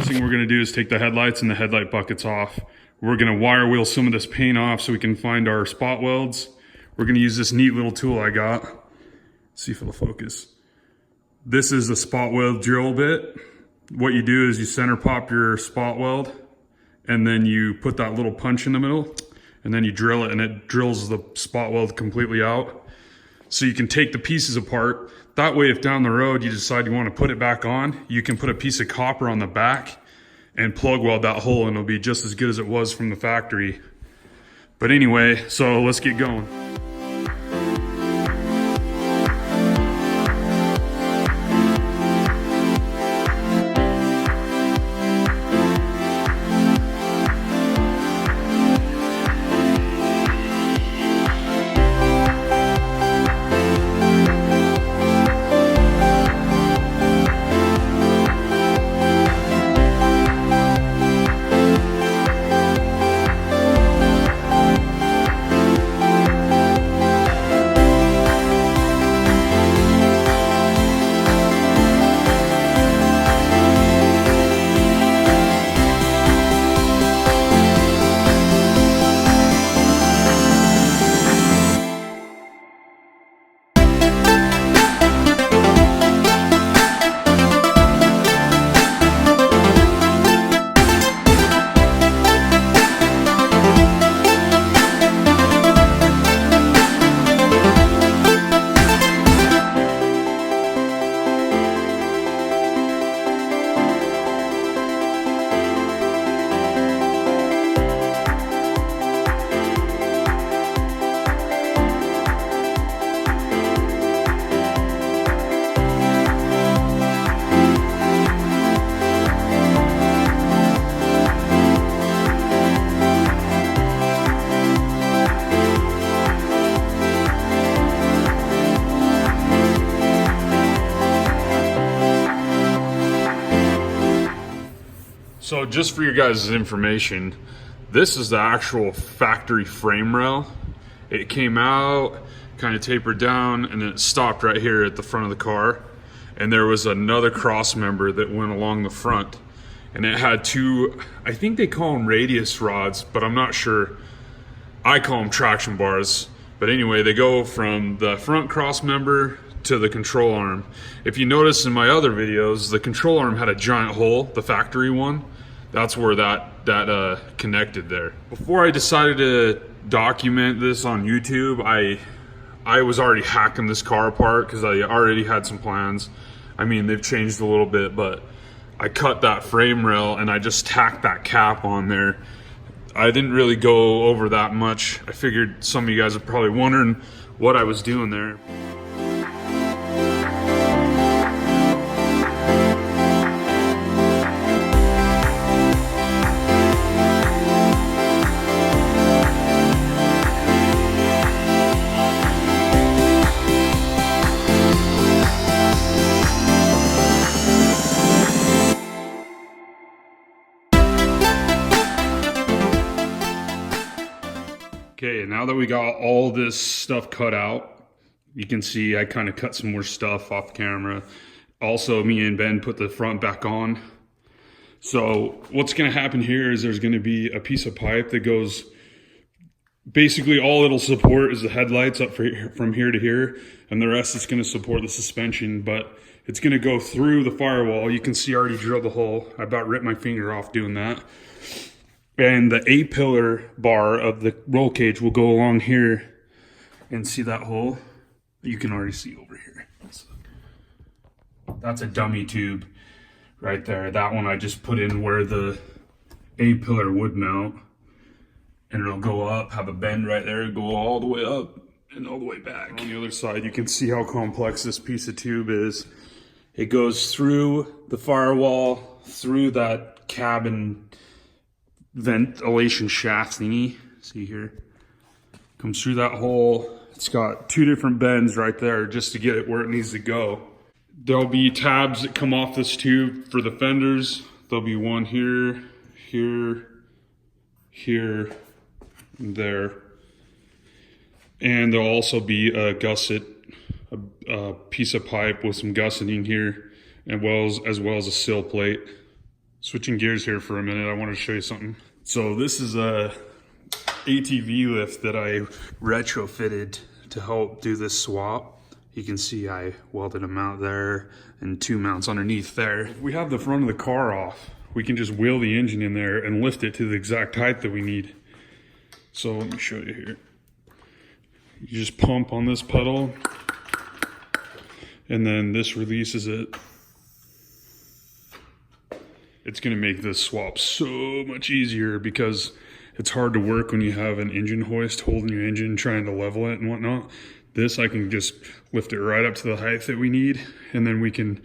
First thing we're gonna do is take the headlights and the headlight buckets off. We're gonna wire wheel some of this paint off so we can find our spot welds. We're gonna use this neat little tool I got. Let's see if it'll focus. This is the spot weld drill bit. What you do is you center pop your spot weld and then you put that little punch in the middle and then you drill it and it drills the spot weld completely out. So you can take the pieces apart. That way, if down the road you decide you want to put it back on, you can put a piece of copper on the back and plug weld that hole and it'll be just as good as it was from the factory. But anyway, so let's get going. So just for your guys' information, this is the actual factory frame rail. It came out, kind of tapered down, and then it stopped right here at the front of the car. And there was another cross member that went along the front. And it had two, I think they call them radius rods, but I'm not sure. I call them traction bars. But anyway, they go from the front cross member to the control arm. If you notice in my other videos, the control arm had a giant hole, the factory one. That's where that connected there. Before I decided to document this on YouTube, I was already hacking this car apart because I already had some plans. I mean, they've changed a little bit, but I cut that frame rail and I just tacked that cap on there. I didn't really go over that much. I figured some of you guys are probably wondering what I was doing there. Okay, now that we got all this stuff cut out, you can see I kind of cut some more stuff off camera. Also, me and Ben put the front back on. So what's gonna happen here is there's gonna be a piece of pipe that goes, basically all it'll support is the headlights up from here to here, and the rest is gonna support the suspension, but it's gonna go through the firewall. You can see I already drilled the hole. I about ripped my finger off doing that. And the A-pillar bar of the roll cage will go along here, and see that hole? You can already see over here. That's a dummy tube right there. That one I just put in where the A-pillar would mount, and it'll go up, have a bend right there, go all the way up and all the way back. On the other side, you can see how complex this piece of tube is. It goes through the firewall, through that cabin ventilation shaft thingy. See here, comes through that hole. It's got two different bends right there just to get it where it needs to go. There'll be tabs that come off this tube for the fenders. There'll be one here, here, here, and there. And there'll also be a gusset, a piece of pipe with some gusseting here, as well as a sill plate. Switching gears here for a minute, I wanted to show you something. So this is a ATV lift that I retrofitted to help do this swap. You can see I welded a mount there and 2 mounts underneath there. If we have the front of the car off, we can just wheel the engine in there and lift it to the exact height that we need. So let me show you here. You just pump on this pedal and then this releases it. It's gonna make this swap so much easier because it's hard to work when you have an engine hoist holding your engine, trying to level it and whatnot. This, I can just lift it right up to the height that we need, and then we can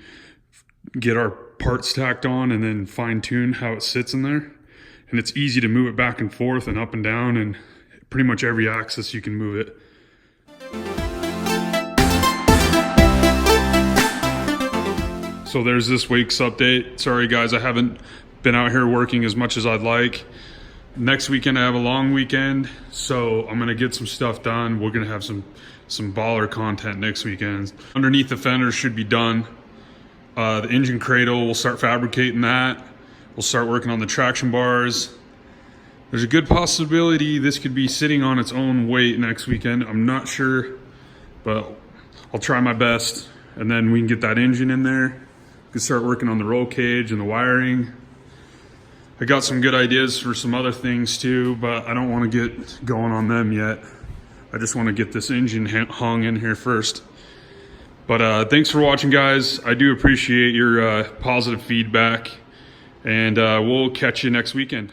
get our parts tacked on and then fine tune how it sits in there. And it's easy to move it back and forth and up and down, and pretty much every axis you can move it. So there's this week's update. Sorry guys, I haven't been out here working as much as I'd like. Next weekend I have a long weekend, so I'm gonna get some stuff done. We're gonna have some baller content next weekend. Underneath the fender should be done. The engine cradle, we'll start fabricating that. We'll start working on the traction bars. There's a good possibility this could be sitting on its own weight next weekend. I'm not sure, but I'll try my best. And then we can get that engine in there. We can start working on the roll cage and the wiring. I got some good ideas for some other things too, but I don't want to get going on them yet. I just want to get this engine hung in here first. But thanks for watching, guys. I do appreciate your positive feedback, and we'll catch you next weekend.